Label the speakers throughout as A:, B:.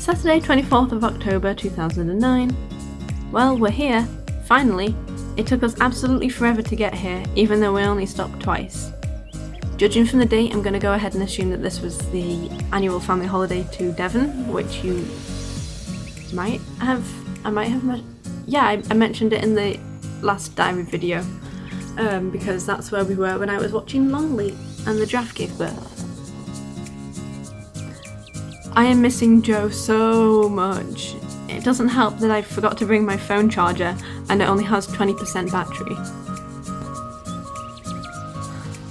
A: Saturday 24th of October 2009. Well, we're here, finally. It took us absolutely forever to get here, even though we only stopped twice. Judging from the date, I'm going to go ahead and assume that this was the annual family holiday to Devon, which you might have, I mentioned it in the last diary video, because that's where we were when I was watching Longleat and the giraffe gave birth. I am missing Joe so much. It doesn't help that I forgot to bring my phone charger and it only has 20% battery.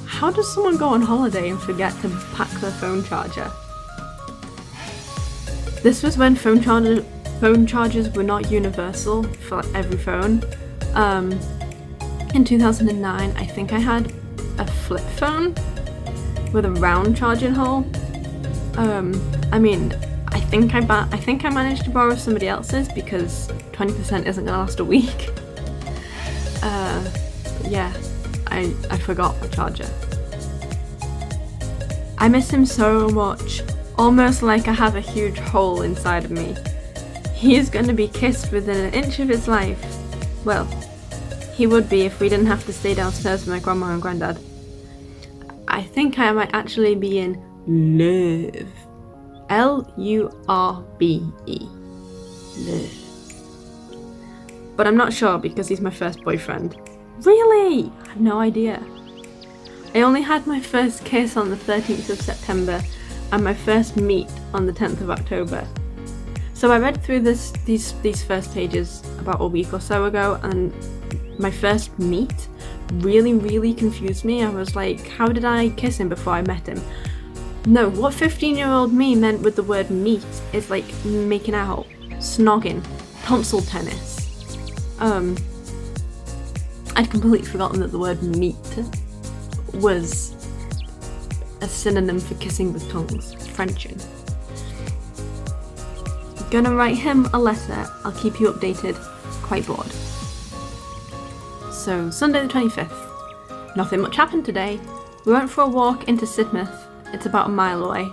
A: How does someone go on holiday and forget to pack their phone charger? This was when phone chargers were not universal for every phone. In 2009, I think I had a flip phone with a round charging hole. I think I managed to borrow somebody else's because 20% isn't gonna last a week. I forgot my charger. I miss him so much, almost like I have a huge hole inside of me. He is gonna be kissed within an inch of his life. Well, he would be if we didn't have to stay downstairs with my grandma and granddad. I think I might actually be in love. L-U-R-B-E. Love. But I'm not sure because he's my first boyfriend. Really? I have no idea. I only had my first kiss on the 13th of September and my first meet on the 10th of October. So I read through these first pages about a week or so ago, and my first meet really confused me. I was like, how did I kiss him before I met him? No, what 15-year-old me meant with the word meet is like making out, snogging, tonsil tennis. I'd completely forgotten that the word meet was a synonym for kissing with tongues, Frenching. Gonna write him a letter, I'll keep you updated, quite bored. So, Sunday the 25th. Nothing much happened today. We went for a walk into Sidmouth. It's about a mile away.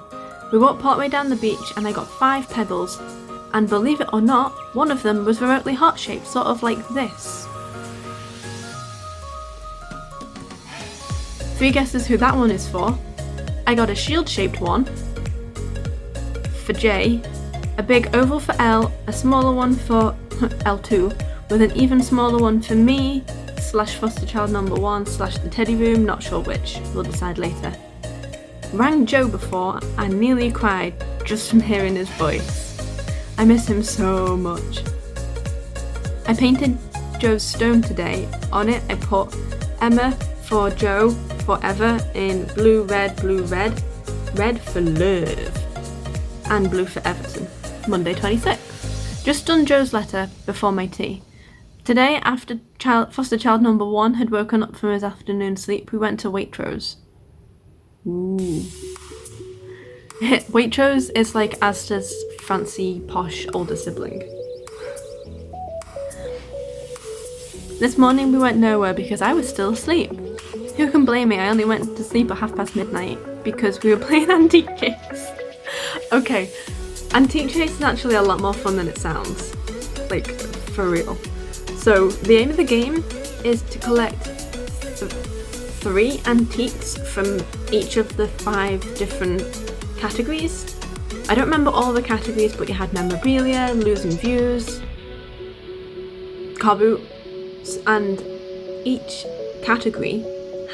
A: We walked partway down the beach and I got 5 pebbles, and believe it or not, one of them was remotely heart-shaped, sort of like this. 3 guesses who that one is for. I got a shield-shaped one for J, a big oval for L, a smaller one for L2, with an even smaller one for me, / foster child number 1 / the teddy room, not sure which, we'll decide later. Rang Joe before and nearly cried just from hearing his voice. I miss him so much. I painted Joe's stone today. On it I put Emma for Joe forever in blue, red for love, and blue for Everton. Monday 26th. Just done Joe's letter before my tea. Today, after foster child number 1 had woken up from his afternoon sleep, we went to Waitrose. Ooh. Waitrose is like Asda's fancy, posh older sibling. This morning we went nowhere because I was still asleep. Who can blame me? I only went to sleep at midnight because we were playing Antique Chase. Okay, Antique Chase is actually a lot more fun than it sounds. Like, for real. So, the aim of the game is to collect 3 antiques from each of the 5 different categories. I don't remember all the categories, but you had memorabilia, losing views, car boots, and each category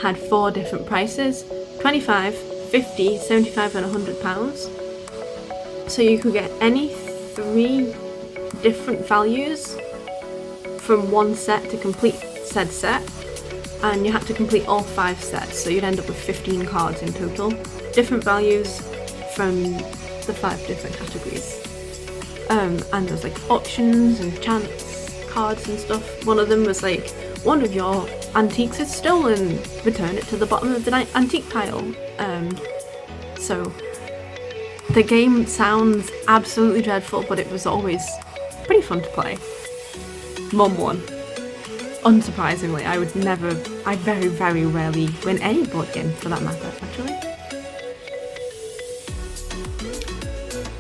A: had 4 different prices: 25, 50, 75 and £100. So you could get any 3 different values from one set to complete said set, and you had to complete all 5 sets, so you'd end up with 15 cards in total, different values from the 5 different categories. And there's like options and chance cards and stuff. One of them was like, one of your antiques is stolen, return it to the bottom of the antique pile. So the game sounds absolutely dreadful, but it was always pretty fun to play. Mum won. Unsurprisingly, I very rarely win any board game for that matter, actually.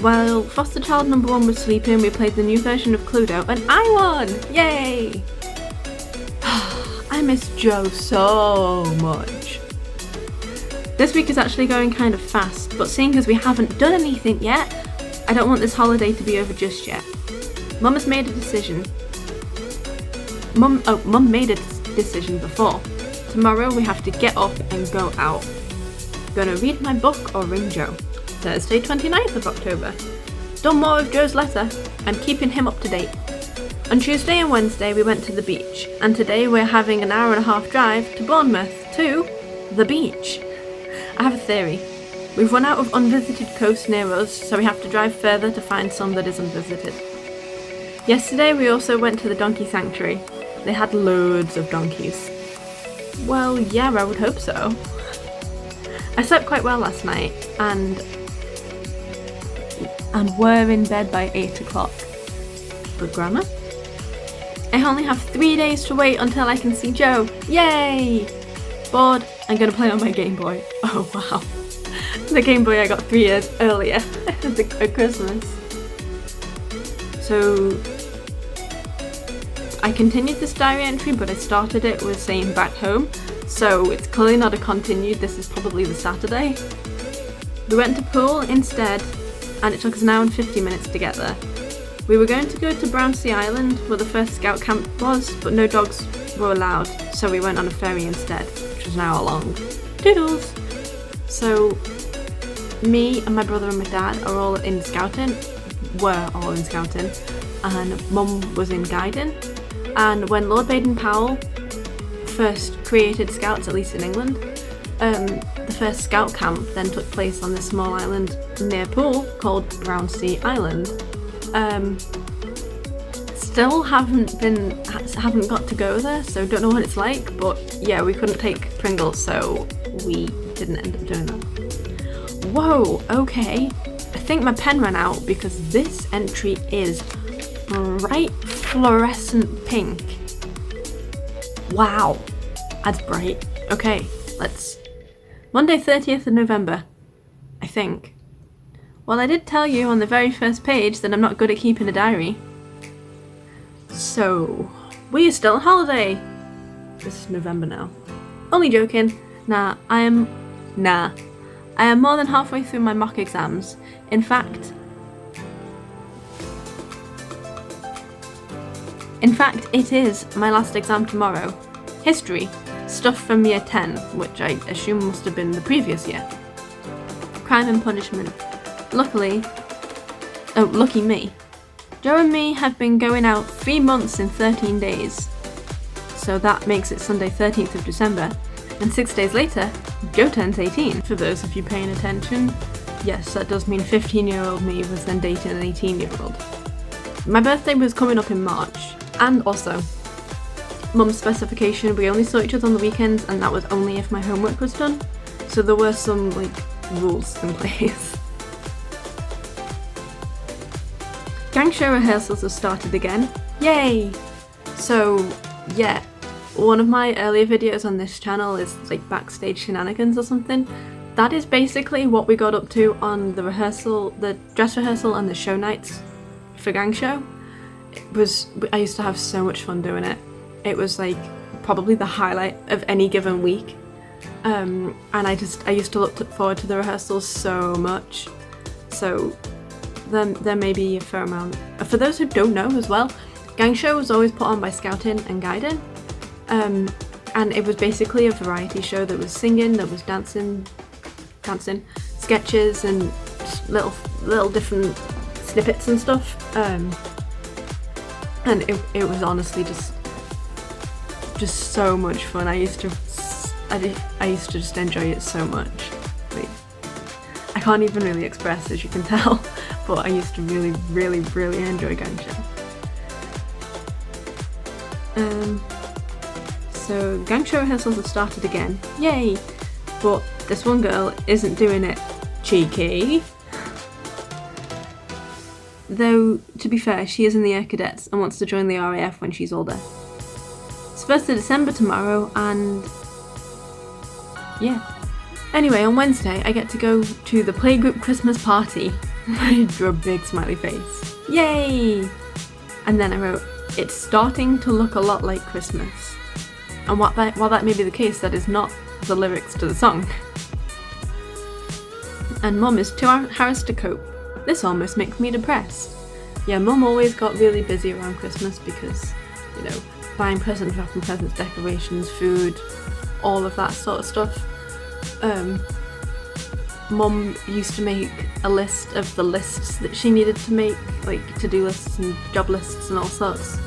A: While foster child number 1 was sleeping, we played the new version of Cluedo and I won! Yay! I miss Joe so much. This week is actually going kind of fast, but seeing as we haven't done anything yet, I don't want this holiday to be over just yet. Mum has made a decision. Mum made a decision before. Tomorrow we have to get up and go out. Gonna read my book or ring Joe. Thursday 29th of October. Done more of Joe's letter. I'm keeping him up to date. On Tuesday and Wednesday we went to the beach, and today we're having an 1.5-hour drive to Bournemouth to the beach. I have a theory. We've run out of unvisited coasts near us, so we have to drive further to find some that is unvisited. Yesterday we also went to the donkey sanctuary. They had loads of donkeys. Well, yeah, I would hope so. I slept quite well last night and were in bed by 8 o'clock. But Grandma? I only have 3 days to wait until I can see Joe. Yay! Bored, I'm gonna play on my Game Boy. Oh wow. The Game Boy I got 3 years earlier at Christmas. So I continued this diary entry, but I started it with saying back home, so it's clearly not a continued. This is probably the Saturday. We went to pool instead, and it took us an hour and 50 minutes to get there. We were going to go to Brownsea Island, where the first scout camp was, but no dogs were allowed, so we went on a ferry instead, which was an hour long. Toodles! So, me and my brother and my dad are all in scouting, were all in scouting, and Mum was in guiding. And when Lord Baden-Powell first created scouts, at least in England, the first scout camp then took place on this small island near Poole called Brownsea Island. Still haven't got to go there, so don't know what it's like, but yeah, we couldn't take Pringles, so we didn't end up doing that. Whoa, okay, I think my pen ran out because this entry is bright fluorescent pink. Wow, that's bright. Okay, let's... Monday 30th of November, I think. Well, I did tell you on the very first page that I'm not good at keeping a diary. So, we're still on holiday. This is November now. Only joking. I am more than halfway through my mock exams. In fact, it is my last exam tomorrow. History. Stuff from year 10, which I assume must have been the previous year. Crime and punishment. Lucky me. Joe and me have been going out 3 months in 13 days. So that makes it Sunday 13th of December. And 6 days later, Joe turns 18. For those of you paying attention, yes, that does mean 15-year-old me was then dating an 18-year-old. My birthday was coming up in March. And also, Mum's specification, we only saw each other on the weekends, and that was only if my homework was done. So there were some, rules in place. Gang show rehearsals have started again. Yay! So, yeah, one of my earlier videos on this channel is backstage shenanigans or something. That is basically what we got up to on the rehearsal, the dress rehearsal and the show nights for gang show. I used to have so much fun doing it. It was probably the highlight of any given week. And I used to look forward to the rehearsals so much. So there may be a fair amount. For those who don't know as well, gang show was always put on by Scouting and Guiding. And it was basically a variety show that was singing, that was dancing, sketches and little different snippets and stuff. And it was honestly just so much fun. I used to just enjoy it so much. I can't even really express, as you can tell, but I used to really, really, really enjoy gang show. So gang show rehearsals have started again. Yay! But this one girl isn't doing it cheeky. Though, to be fair, she is in the Air Cadets and wants to join the RAF when she's older. It's 1st of December tomorrow, and yeah. Anyway, on Wednesday I get to go to the playgroup Christmas party. I drew a big smiley face. Yay! And then I wrote, it's starting to look a lot like Christmas. And while that may be the case, that is not the lyrics to the song. And Mum is too harassed to cope. This almost makes me depressed. Yeah, Mum always got really busy around Christmas because, you know, buying presents, wrapping presents, decorations, food, all of that sort of stuff. Mum used to make a list of the lists that she needed to make, like to-do lists and job lists and all sorts.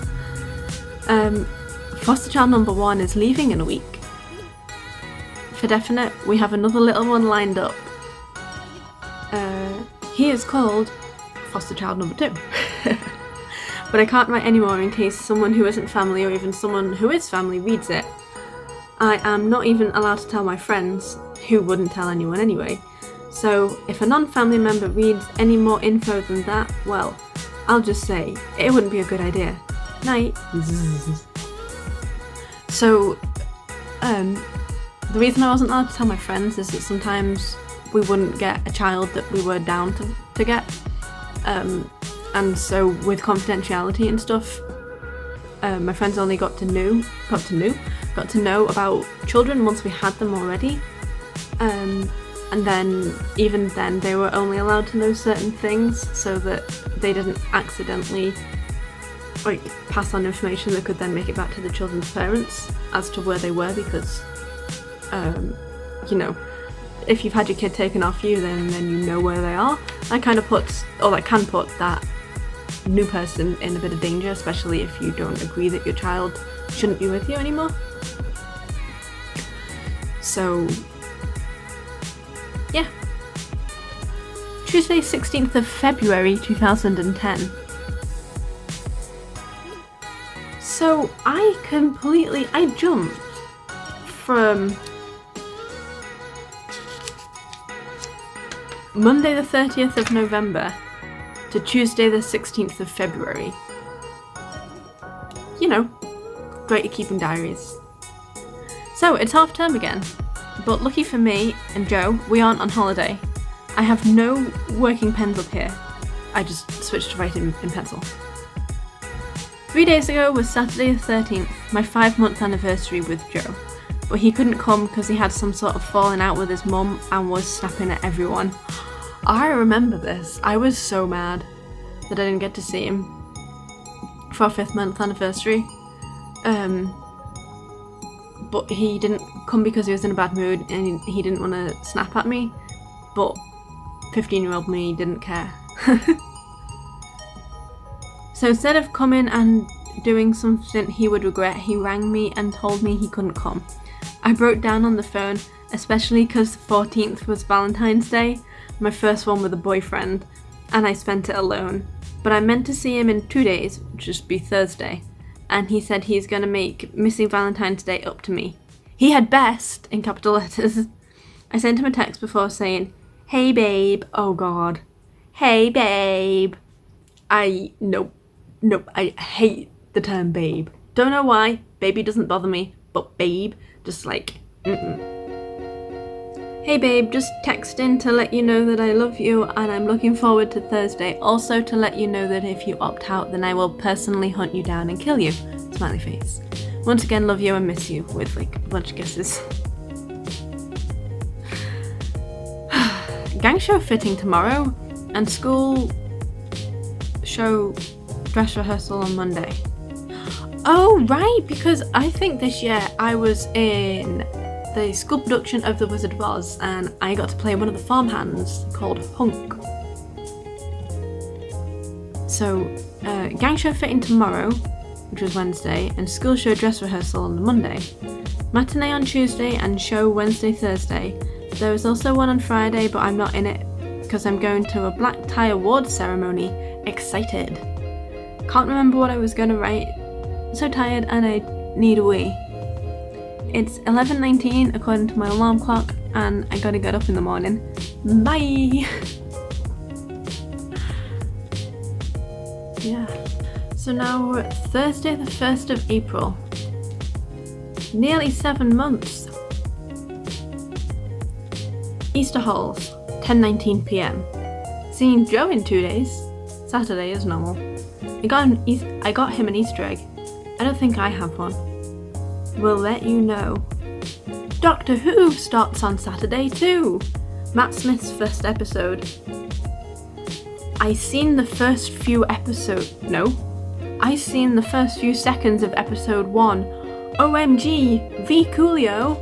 A: Foster child number 1 is leaving in a week. For definite, we have another little one lined up. He is called foster child number 2. But I can't write anymore in case someone who isn't family or even someone who is family reads it. I am not even allowed to tell my friends, who wouldn't tell anyone anyway. So if a non-family member reads any more info than that, well, I'll just say, it wouldn't be a good idea. Night. So, the reason I wasn't allowed to tell my friends is that sometimes we wouldn't get a child that we were down to get. And so with confidentiality and stuff, my friends only got to know about children once we had them already. And then, even then, they were only allowed to know certain things so that they didn't accidentally pass on information that could then make it back to the children's parents as to where they were, because, you know, if you've had your kid taken off you, then you know where they are. That kind of can put that new person in a bit of danger, especially if you don't agree that your child shouldn't be with you anymore. So, yeah. Tuesday, 16th of February 2010. So I jumped from Monday the 30th of November to Tuesday the 16th of February. You know, great at keeping diaries. So it's half term again, but lucky for me and Joe, we aren't on holiday. I have no working pens up here. I just switched to writing in pencil. 3 days ago was Saturday the 13th, my 5-month anniversary with Joe, but he couldn't come because he had some sort of falling out with his mum and was snapping at everyone. I remember this. I was so mad that I didn't get to see him for our 5th-month anniversary. But he didn't come because he was in a bad mood and he didn't want to snap at me, but 15-year-old me didn't care. So instead of coming and doing something he would regret, he rang me and told me he couldn't come. I broke down on the phone, especially because the 14th was Valentine's Day, my first one with a boyfriend, and I spent it alone. But I meant to see him in 2 days, which would be Thursday, and he said he's going to make missing Valentine's Day up to me. He had best, in capital letters. I sent him a text before saying, "Hey babe," oh god, "Hey babe." Nope, I hate the term babe. Don't know why, baby doesn't bother me, but babe, just like, "Hey babe, just texting to let you know that I love you and I'm looking forward to Thursday. Also to let you know that if you opt out, then I will personally hunt you down and kill you." Smiley face. Once again, love you and miss you, with like a bunch of kisses. Gang show fitting tomorrow, and school show dress rehearsal on Monday. Oh right, because I think this year I was in the school production of The Wizard of Oz and I got to play one of the farmhands called Hunk. So gang show fitting tomorrow, which was Wednesday, and school show dress rehearsal on the Monday. Matinee on Tuesday and show Wednesday, Thursday. There was also one on Friday, but I'm not in it because I'm going to a black tie awards ceremony. Excited. Can't remember what I was gonna write. So tired and I need a wee. It's 11:19 according to my alarm clock and I gotta get up in the morning. Bye! Yeah. So now we're at Thursday the 1st of April. Nearly 7 months. Easter Halls, 10:19 p.m. seen Joe in 2 days. Saturday is normal. I got him an Easter egg. I don't think I have one. We'll let you know. Doctor Who starts on Saturday too. Matt Smith's first episode. I seen the first few seconds of episode 1. OMG, V Coolio.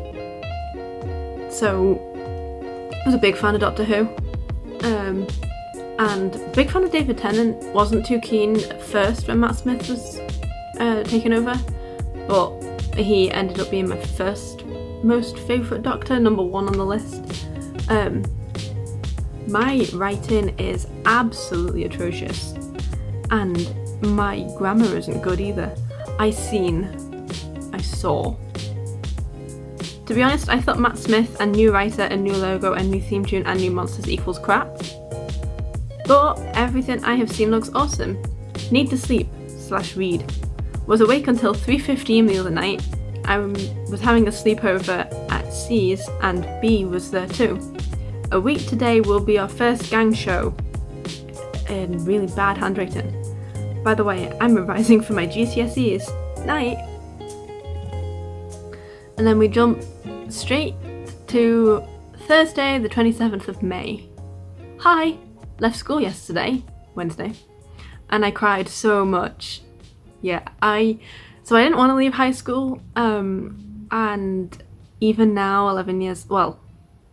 A: So, I was a big fan of Doctor Who. And big fan of David Tennant. Wasn't too keen at first when Matt Smith was taking over, but he ended up being my first most favourite Doctor, number 1 on the list. My writing is absolutely atrocious, and my grammar isn't good either. I saw. To be honest, I thought Matt Smith and new writer and new logo and new theme tune and new monsters equals crap. But everything I have seen looks awesome. Need to sleep/read. Was awake until 3:15 the other night. I was having a sleepover at C's and B was there too. A week today will be our first gang show. In really bad handwriting. By the way, I'm revising for my GCSEs. Night. And then we jump straight to Thursday, the 27th of May. Hi! Left school yesterday, Wednesday, and I cried so much. Yeah, so I didn't want to leave high school, and even now, 11 years, well,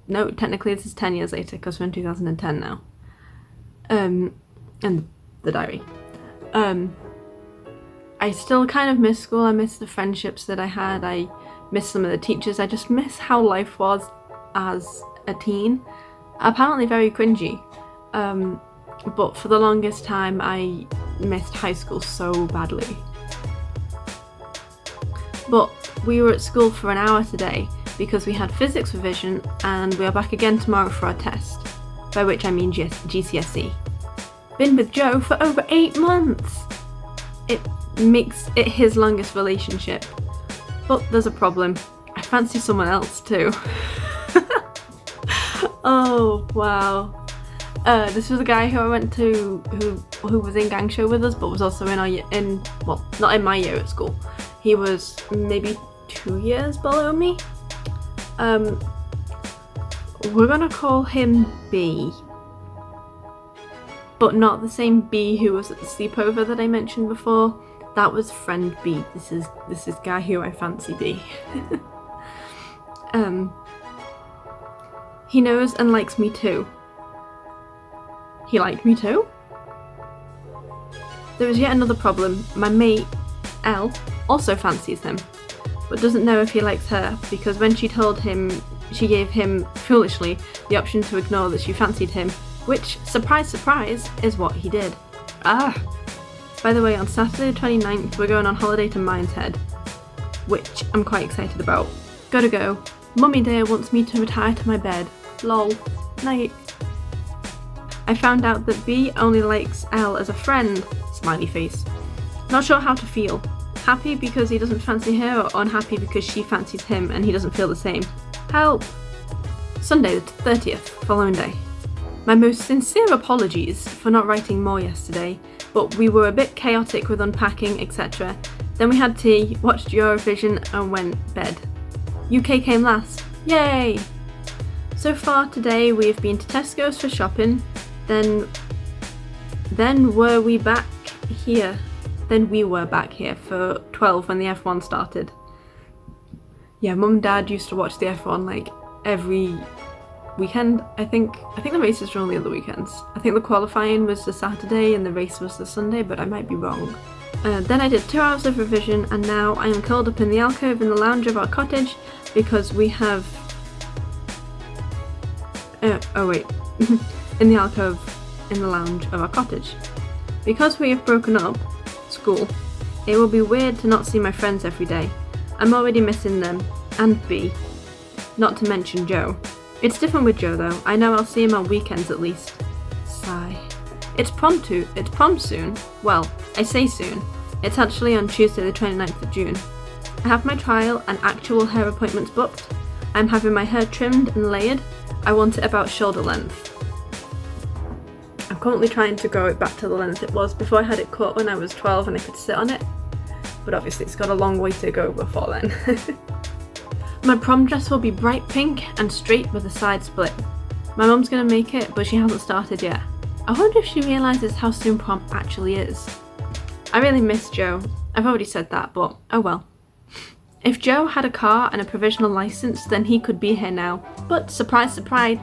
A: no, technically this is 10 years later, because we're in 2010 now, and the diary. I still kind of miss school. I miss the friendships that I had. I miss some of the teachers. I just miss how life was as a teen. Apparently very cringy. But for the longest time I missed high school so badly. But we were at school for an hour today because we had physics revision and we are back again tomorrow for our test, by which I mean GCSE. Been with Joe for over 8 months! It makes it his longest relationship. But there's a problem. I fancy someone else too. Oh, wow. This was a guy who I went to, who was in gang show with us, but was also not in my year at school. He was maybe 2 years below me. We're gonna call him B. But not the same B who was at the sleepover that I mentioned before. That was friend B. This is guy who I fancy B. He knows and likes me too. He liked me too? There is yet another problem. My mate, L, also fancies him, but doesn't know if he likes her because when she told him, she gave him, foolishly, the option to ignore that she fancied him, which, surprise surprise, is what he did. By the way, on Saturday the 29th we're going on holiday to Mind's Head, which I'm quite excited about. Gotta go. Mummy dear wants me to retire to my bed. Lol. Night. I found out that B only likes L as a friend. Smiley face. Not sure how to feel. Happy because he doesn't fancy her, or unhappy because she fancies him and he doesn't feel the same. Help! Sunday the 30th, following day. My most sincere apologies for not writing more yesterday, but we were a bit chaotic with unpacking, etc. Then we had tea, watched Eurovision and went bed. UK came last. Yay! So far today we have been to Tesco's for shopping, then we were back here for 12 when the F1 started. Yeah, Mum and Dad used to watch the F1 like every weekend. I think the races were only other weekends. I think the qualifying was the Saturday and the race was the Sunday, but I might be wrong. Then I did 2 hours of revision and now I am curled up in the alcove in the lounge of our cottage because we have... in the alcove in the lounge of our cottage. Because we have broken up, school, it will be weird to not see my friends every day. I'm already missing them, and B, not to mention Joe. It's different with Joe though, I know I'll see him on weekends at least. Sigh. It's prom soon. Well, I say soon. It's actually on Tuesday the 29th of June. I have my trial and actual hair appointments booked. I'm having my hair trimmed and layered. I want it about shoulder length. I'm currently trying to grow it back to the length it was before I had it cut when I was 12 and I could sit on it. But obviously it's got a long way to go before then. My prom dress will be bright pink and straight with a side split. My mum's gonna make it, but she hasn't started yet. I wonder if she realises how soon prom actually is. I really miss Joe. I've already said that, but oh well. If Joe had a car and a provisional license, then he could be here now. But surprise, surprise,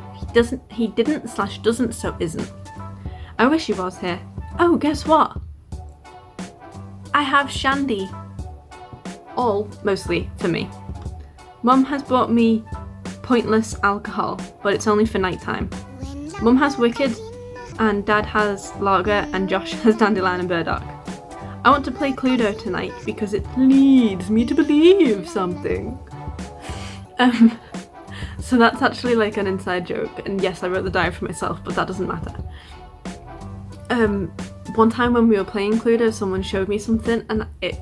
A: he didn't/doesn't, so isn't. I wish he was here. Oh, guess what? I have shandy. All mostly for me. Mum has bought me pointless alcohol, but it's only for nighttime. Mum has Wicked, and Dad has lager, and Josh has dandelion and burdock. I want to play Cluedo tonight because it leads me to believe something. So that's actually like an inside joke, and yes, I wrote the diary for myself, but that doesn't matter. One time when we were playing Cluedo, someone showed me something, and it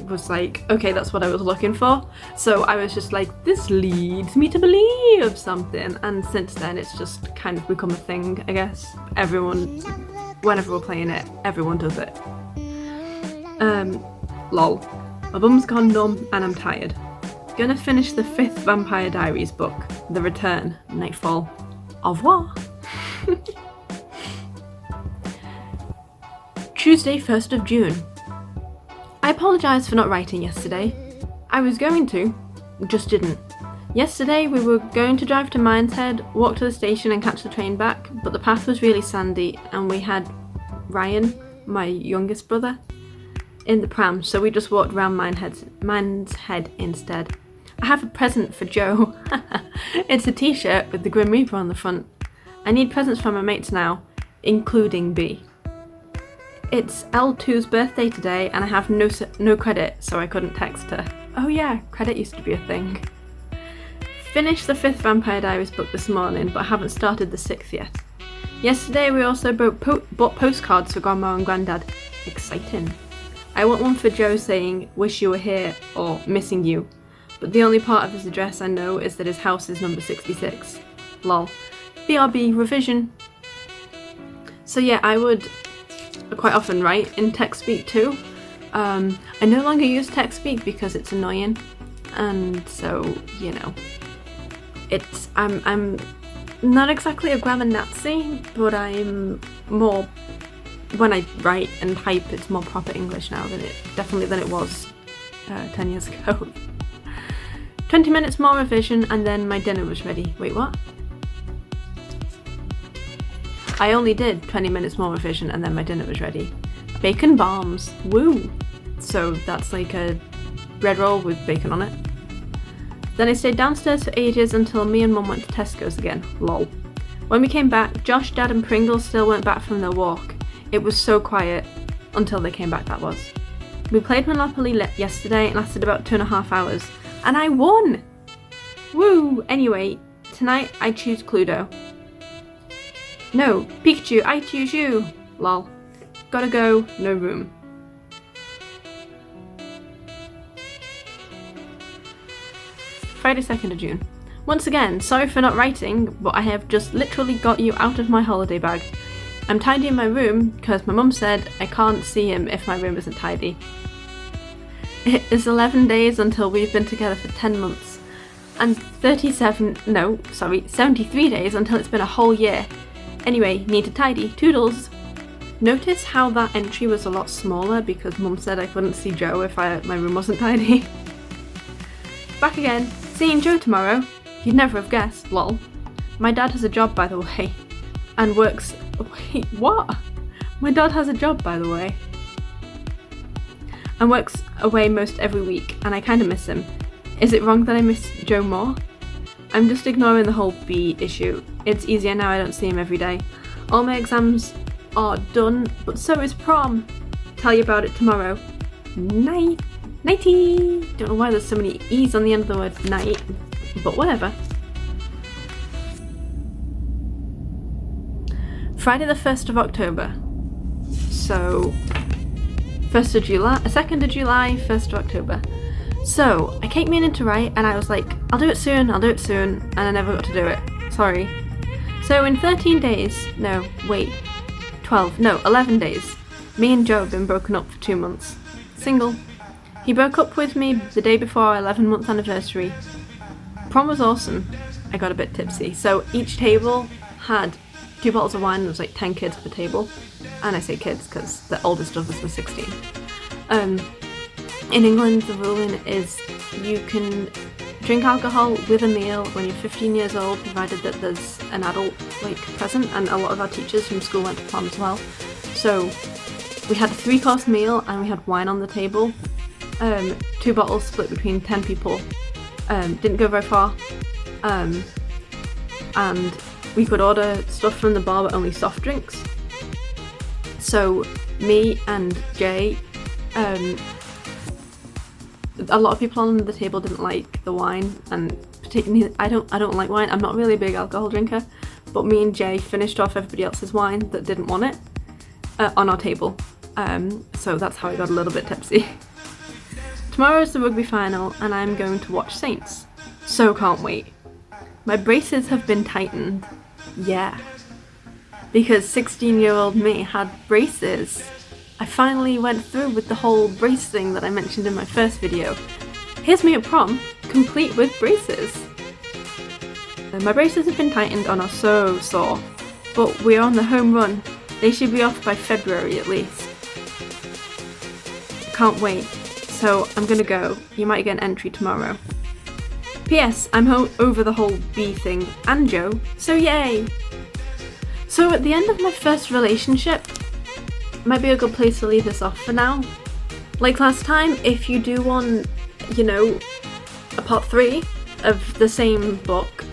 A: was like, okay, that's what I was looking for. So I was just like, this leads me to believe something, and since then it's just kind of become a thing, I guess. Whenever we're playing it, everyone does it. Lol. My bum's gone numb and I'm tired. Gonna finish the 5th Vampire Diaries book, The Return, Nightfall. Au revoir. Tuesday, 1st of June. I apologise for not writing yesterday. I was going to, just didn't. Yesterday we were going to drive to Mineshead, walk to the station and catch the train back, but the path was really sandy and we had Ryan, my youngest brother, in the pram, so we just walked around Mineshead instead. I have a present for Joe. It's a t-shirt with the Grim Reaper on the front. I need presents for my mates now, including B. It's L2's birthday today and I have no credit, so I couldn't text her. Oh yeah, credit used to be a thing. Finished the 5th Vampire Diaries book this morning, but haven't started the 6th yet. Yesterday we also bought postcards for Grandma and Granddad. Exciting. I want one for Joe saying, wish you were here, or missing you. But the only part of his address I know is that his house is number 66. Lol. BRB revision. So yeah, I would quite often write in TextSpeak too. I no longer use TextSpeak because it's annoying, and so, you know, I'm not exactly a grammar Nazi, but I'm more, when I write and type, it's more proper English now than it was 10 years ago. 20 minutes more revision and then my dinner was ready. Wait, what? I only did 20 minutes more revision and then my dinner was ready. Bacon bombs, woo! So that's like a bread roll with bacon on it. Then I stayed downstairs for ages until me and Mum went to Tesco's again, lol. When we came back, Josh, Dad and Pringles still weren't back from their walk. It was so quiet, until they came back, that was. We played Monopoly yesterday, it lasted about 2.5 hours, and I won! Woo! Anyway, tonight I choose Cluedo. No, Pikachu, I choose you! Lol. Gotta go, no room. Friday 2nd of June. Once again, sorry for not writing, but I have just literally got you out of my holiday bag. I'm tidying my room because my mum said I can't see him if my room isn't tidy. It is 11 days until we've been together for 10 months, and 73 days until it's been a whole year. Anyway, need to tidy. Toodles! Notice how that entry was a lot smaller because Mum said I couldn't see Joe if my room wasn't tidy. Back again. Seeing Joe tomorrow. You'd never have guessed, lol. My dad has a job, by the way, and works... Wait, what? My dad has a job, by the way, and works away most every week, and I kinda miss him. Is it wrong that I miss Joe more? I'm just ignoring the whole B issue. It's easier now I don't see him every day. All my exams are done, but so is prom. Tell you about it tomorrow. Night. Nighty! Don't know why there's so many E's on the end of the word night, but whatever. Friday the 1st of October. So, 1st of July, 2nd of July, 1st of October. So, I kept meaning to write and I was like, I'll do it soon, and I never got to do it. Sorry. So in 13 days, no, wait, 12, no, 11 days. Me and Joe have been broken up for 2 months. Single. He broke up with me the day before our 11-month anniversary. Prom was awesome. I got a bit tipsy. So each table had 2 bottles of wine and there was like 10 kids per table. And I say kids because the oldest of us was 16. In England, the ruling is you can drink alcohol with a meal when you're 15 years old, provided that there's an adult like present, and a lot of our teachers from school went to prom as well. So we had a 3-course meal and we had wine on the table. 2 bottles split between 10 people. Didn't go very far. And we could order stuff from the bar but only soft drinks. So me and Jay, a lot of people on the table didn't like the wine, and particularly I don't like wine. I'm not really a big alcohol drinker, but me and Jay finished off everybody else's wine that didn't want it on our table. So that's how I got a little bit tipsy. Tomorrow is the rugby final and I'm going to watch Saints. So can't wait. My braces have been tightened. Yeah. Because 16-year-old me had braces. I finally went through with the whole brace thing that I mentioned in my first video. Here's me at prom, complete with braces. My braces have been tightened and are so sore, but we're on the home run. They should be off by February at least. Can't wait. So I'm gonna go. You might get an entry tomorrow. P.S. I'm over the whole bee thing and Joe, so yay! So at the end of my first relationship, might be a good place to leave this off for now. Like last time, if you do want, you know, a part 3 of the same book,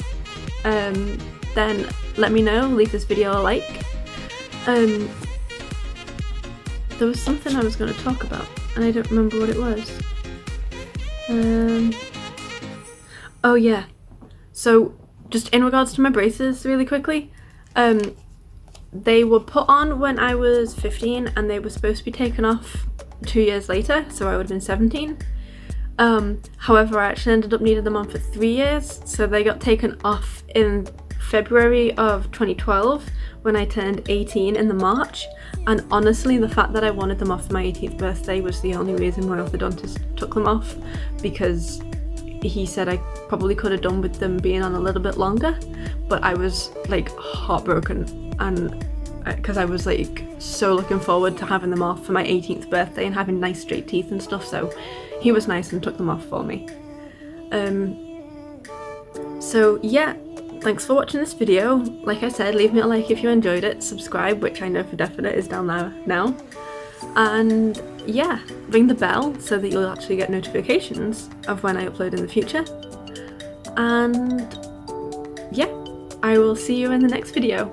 A: then let me know, leave this video a like. There was something I was going to talk about, and I don't remember what it was. Oh yeah, so just in regards to my braces really quickly, they were put on when I was 15 and they were supposed to be taken off 2 years later, so I would have been 17. However, I actually ended up needing them on for 3 years, so they got taken off in February of 2012 when I turned 18 in the March, and honestly the fact that I wanted them off for my 18th birthday was the only reason my orthodontist took them off, because he said I probably could have done with them being on a little bit longer, but I was like heartbroken, and because I was like so looking forward to having them off for my 18th birthday and having nice straight teeth and stuff, so he was nice and took them off for me. So yeah, thanks for watching this video. Like I said, leave me a like if you enjoyed it, subscribe, which I know for definite is down there now, and yeah, ring the bell so that you'll actually get notifications of when I upload in the future. And yeah, I will see you in the next video.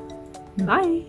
A: Bye!